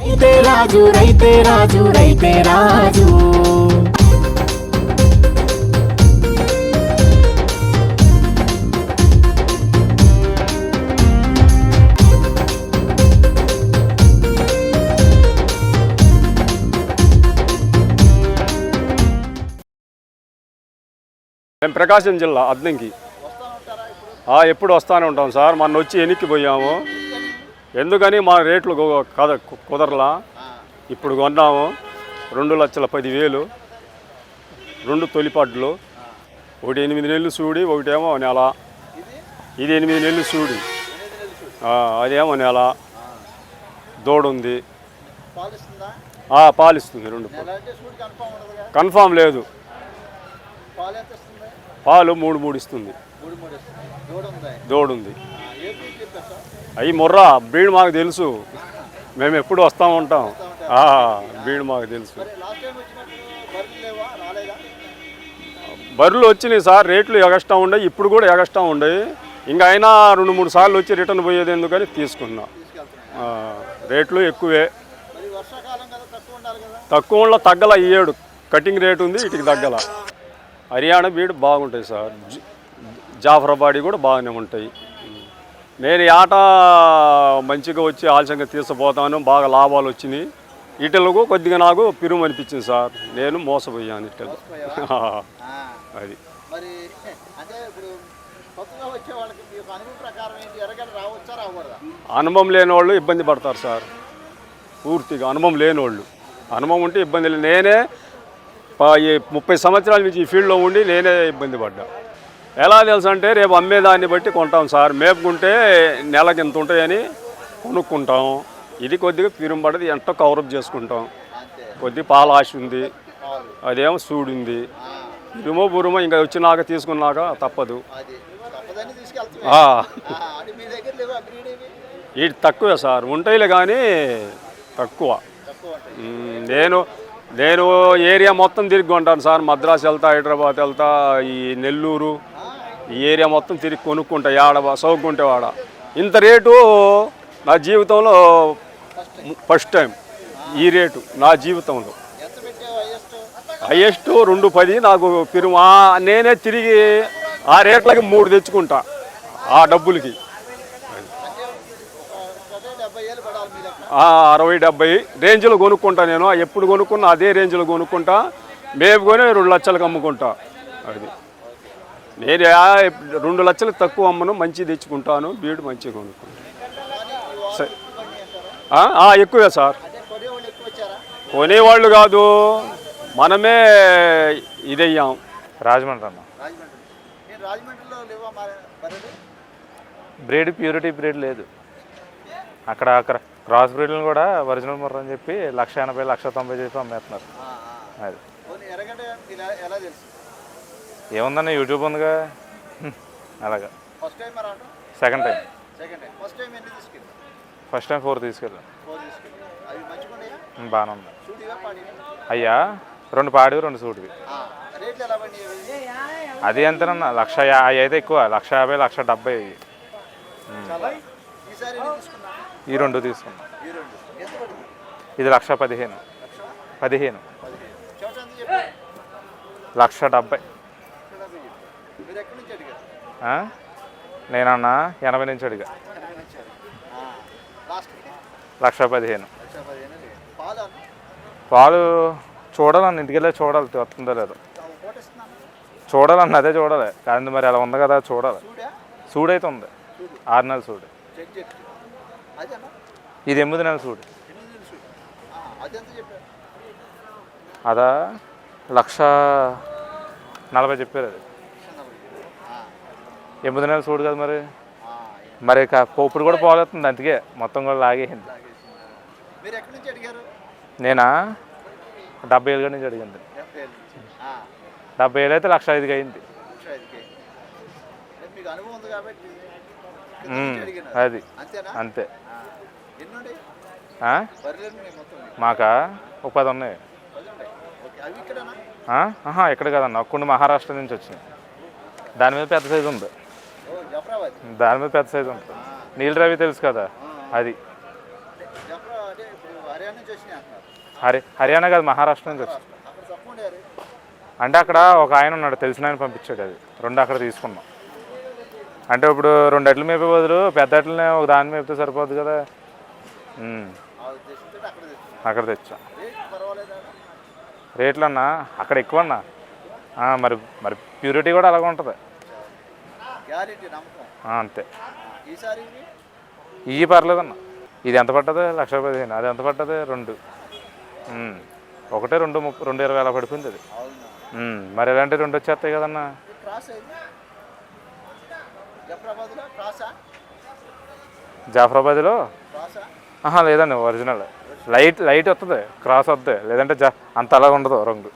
రైతే రాజు రైతే రాజు రైతే రాజు. మేము ప్రకాశం జిల్లా అద్దంకి ఎప్పుడు వస్తూనే ఉంటాం సార్. మొన్న వచ్చి ఎనిక్కిపోయాము. ఎందుకని మా రేట్లు కుదరలా. ఇప్పుడు కొన్నాము 2,10,000. 2 తొలిపడ్లు, ఒకటి 8 నెలలు సూడి, ఒకటేమో నెల. ఇది 8 నెలలు సూడి, అదేమో నెల. దూడుంది, పాలిస్తుంది. 2 కన్ఫామ్ లేదు. పాలు 3 ఇస్తుంది. దూడుంది. అవి ముర్రా బ్రీడ్ మాకు తెలుసు. మేము ఎప్పుడు వస్తూ ఉంటాం. బ్రీడ్ మాకు తెలుసు. బర్రెలు వచ్చినాయి సార్. రేట్లు ఎగస్టా ఉండవు. ఇప్పుడు కూడా ఎగస్టా ఉండవు. ఇంకా అయినా 2-3 సార్లు వచ్చి రిటర్న్ పోయేది ఎందుకని తీసుకున్నా. రేట్లు ఎక్కువే. తక్కువ తగ్గల. ఈ ఏడు కటింగ్ రేటు ఉంది, ఇటుకి తగ్గల. హర్యానా బీడ్ బాగుంటాయి సార్. జాఫరాబాడీ కూడా బాగానే ఉంటాయి. నేను ఆట మంచిగా వచ్చి ఆలస్యంగా తీసుకుపోతాను. బాగా లాభాలు వచ్చినాయి. ఇటలకు కొద్దిగా నాకు పిరుము అనిపించింది సార్. నేను మోసపోయాను ఇటలు. అది అనుభవం లేని వాళ్ళు ఇబ్బంది పడతారు సార్. పూర్తిగా అనుభవం లేని వాళ్ళు. అనుభవం ఉంటే ఇబ్బంది లేదు. నేనే 30 సంవత్సరాల నుంచి ఈ ఫీల్డ్లో ఉండి నేనే ఇబ్బంది పడ్డా. ఎలా తెలుసు అంటే రేపు అమ్మేదాన్ని బట్టి కొంటాం సార్. మేపుకుంటే నెలకి ఎంత ఉంటాయని కొనుక్కుంటాం. ఇది కొద్దిగా పిరుము పడది. ఎంతో కవరప్ చేసుకుంటాం. కొద్దిగా పాల ఆశ ఉంది, అదేమో సూడింది. పిరుమో ఇంకా వచ్చినాక తీసుకున్నాక తప్పదు. ఇది తక్కువే సార్. ఉంటాయిలే కానీ తక్కువ. నేను ఏరియా మొత్తం తిరిగి కొంటాను సార్. మద్రాసు వెళ్తా, హైదరాబాద్ వెళ్తా, ఈ నెల్లూరు ఈ ఏరియా మొత్తం తిరిగి కొనుక్కుంటా. సౌకుంటే వాడ. ఇంత రేటు నా జీవితంలో ఫస్ట్ టైం. ఈ రేటు నా జీవితంలో హైయెస్ట్ 2,10 నాకు పిరుము. నేనే తిరిగి ఆ రేట్లకి 3 తెచ్చుకుంటా. ఆ డబ్బులకి 60-70 రేంజ్లో కొనుక్కుంటా. నేను ఎప్పుడు కొనుక్కున్నా అదే రేంజ్లో కొనుక్కుంటా. మేపుకొని 2 లక్షలకు అమ్ముకుంటా. అది నేను 2 లక్షలకు తక్కువ అమ్మను. మంచి తెచ్చుకుంటాను. బీడు మంచిగా కొనుక్కుంటాను. ఎక్కువే సార్. కొనేవాళ్ళు కాదు, మనమే ఇదయ్యాం. రాజమండ్రి అన్న. బ్రీడ్ ప్యూరిటీ బ్రీడ్ లేదు అక్కడ. క్రాస్ బ్రీడ్లను కూడా ఒరిజినల్ ముర్ర అని చెప్పి 1,80,000, 1,90,000 చెప్పి అమ్మేస్తున్నారు. అది ఏముందన్న, యూట్యూబ్ ఉందిగా. అలాగా. Second time. ఫస్ట్ టైం 4 తీసుకెళ్ళాను. బాగానే ఉంది. అయ్యా 2 పాడివి, 2 సూటివి. అది ఎంతనన్నా 1,50,000 అయితే ఎక్కువ. 1,50,000, 1,70,000. ఈ 2 తీసుకున్నా. ఇది 1,15,000. 1,70,000. నేనన్నా 80 నుంచి అడిగా. 1,15,000. పాలు చూడాలన్న, ఇంటికి వెళ్ళి చూడాలి వస్తుందో లేదో చూడాలన్న. అదే చూడాలి కానీ మరి అలా ఉంది కదా, చూడాలి. సూడైతే ఉంది. 6 నెలల సూడు. ఇది 8 నెలల సూడు. అదా 1,40,000 చెప్పారు. అది 8 నెలల సూడు కదా. మరి ఇప్పుడు కూడా పోలేస్తుంది. అందుకే మొత్తం కూడా లాగేసింది. నేనా 70,000 నుంచి అడిగింది. 70,000 అయితే 1,05,000 అయింది. అది అంతే. మాకా ఒక 10 ఉన్నాయి. ఎక్కడ కదన్న, కొన్ని మహారాష్ట్ర నుంచి వచ్చినాయి. దాని మీద పెద్ద సైజు ఉంది. నీల్ రవి తెలుసు కదా, అది హర్యానా కాదు, మహారాష్ట్ర నుంచి వచ్చింది. అంటే అక్కడ ఒక ఆయన ఉన్నాడు, తెలిసిన ఆయన పంపించాడు. అది 2 అక్కడ తీసుకున్నాం. అంటే ఇప్పుడు 2 ఎడ్లు మేపే బదులు పెద్ద ఎడ్లని ఒక దాన్ని మేపితే సరిపోద్ది కదా. అక్కడ తెచ్చా. రేట్లు అన్నా అక్కడ ఎక్కువ అన్నా. మరి మరి ప్యూరిటీ కూడా అలాగే ఉంటుంది. అంతే. ఇవి పర్లేదన్న. ఇది ఎంత పట్టదు? 1,15,000. అది ఎంత పట్టదు? 2. ఒకటే 2,20 అలా పడిపోయింది అది. మరి ఇలాంటి 2 వచ్చేస్తాయి కదన్నా. జాఫరాబాద్లో లేదండి, ఒరిజినల్. లైట్ వస్తుంది, క్రాస్ వస్తుంది. లేదంటే అంత అలాగ ఉండదు రంగు.